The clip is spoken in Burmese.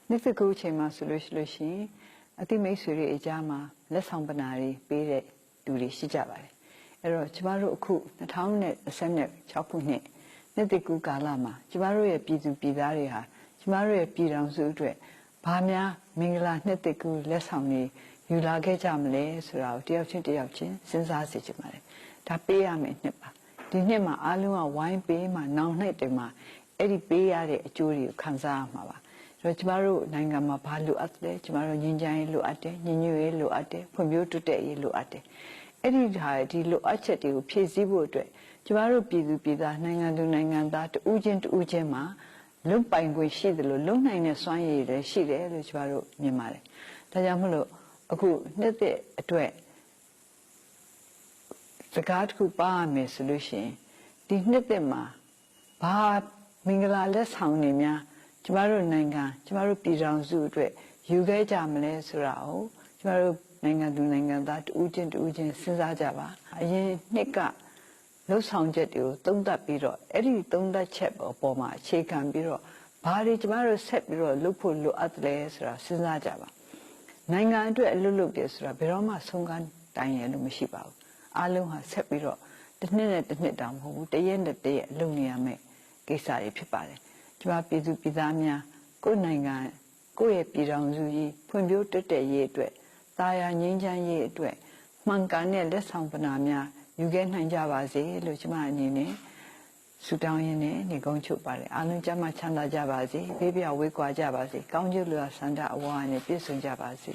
နှစ်သက်ကူချိန်မှာဆိုလို့ရှိရင်အတိမိတ်ဆွေတွေအကြမှာလက်ဆောင်ပနာတွေပေးတဲ့လူတွေရှိကြပါတယ်အဲ့တော့ကျမတို့အခု2026ခုနှစ်နှစ်သက်ကူကာလမှာကျမတို့ရဲ့ပြည်သူပြည်သားတွေဟာကျမတို့ရဲ့ပြည်တော်စုအတွက်ဘာများမင်္ဂလာနှစ်သက်ကူလက်ဆောင်တွေယူလာခဲ့ကြမလဲဆိုတာကိုတယောက်ချင်းစဉ်းစားစေချင်ပါတယ်ဒါပေးရမယ်နှစ်ပါဒီနှစ်မှာအားလုံးကဝိုင်းပေးမှနောင်နှစ်တည်းမှာအဲ့ဒီပေးရတဲ့အကျိုးတွေကိုခံစားရမှာပါကျမတို့နိုင်ငံမှာဘာလိုအပ်လဲကျမတို့ငြိမ်းချမ်းရေးလိုအပ်တယ်ညီညွတ်ရေးလိုအပ်တယ်ဖွံ့ဖြိုးတိုးတက်ရေးလိုအပ်တယ်အဲ့ဒီလိုအပ်ချက်တွေကိုဖြည့်ဆည်းဖို့အတွက်ကျမတို့ပြည်သူပြည်သားနိုင်ငံသူနိုင်ငံသားတဦးချင်းမှာလုံပိုင်ခွင့်ရှိတယ်လို့လုံနိုင်တဲ့စွမ်းရည်တွေရှိတယ်လို့ကျမတို့မြင်ပါတယ်ဒါကြောင့်မလို့အခုနှစ်သက်အတွက်စကားတစ်ခုပါရမယ်ဆိုလို့ရှိရင်ဒီနှစ်သက်မှာဘာမင်္ဂလာလက်ဆောင်တွေများကျမတို့နိုင်ငံကျမတို့ပြည်ထောင်စုအတွက်ယူခဲ့ကြမလဲဆိုတာကိုကျမတို့နိုင်ငံသူနိုင်ငံသားတဦးချင်းစဉ်းစားကြပါအရင်နှစ်ကလှုပ်ဆောင်ချက်တွေကိုသုံးသပ်ပြီးတော့အဲ့ဒီသုံးသပ်ချက်ပေါ်မှာအခြေခံပြီးတော့ဘာတွေကျမတို့ဆက်ပြီးတော့လုပ်ဖို့လိုအပ်တယ်ဆိုတာစဉ်းစားကြပါနိုင်ငံအတွက်အလုပ်လုပ်တယ်ဆိုတာဘယ်တော့မှဆုံးခန်းတိုင်ရလို့မရှိပါဘူးအားလုံးဟာဆက်ပြီးတော့တစ်နှစ်နဲ့တစ်နှစ်တောင်မဟုတ်ဘူးတစ်ရက်နဲ့တစ်ရက်လုပ်နေရမယ်ကိစ္စတွေဖြစ်ပါတယ်ကျမပြည်သူပြည်သားများကိုယ်နိုင်ငံကိုယ့်ရဲ့ပြည်ထောင်စုကြီးဖွံ့ဖြိုးတိုးတက်ရေးအတွက်သာယာငြိမ်းချမ်းရေးအတွက်မှန်ကန်တဲ့လက်ဆောင်ပနာများယူခဲ့နိုင်ကြပါစေလို့ကျမအနေနဲ့ဆုတောင်းရင်းနဲ့နေကုန်းချုပ်ပါတယ်အားလုံးကျမ်းမာချမ်းသာကြပါစေဘေးပြဝေးကွာကြပါစေကောင်းကျိုးလိုဆန္ဒအဝါနဲ့ပြည့်စုံကြပါစေ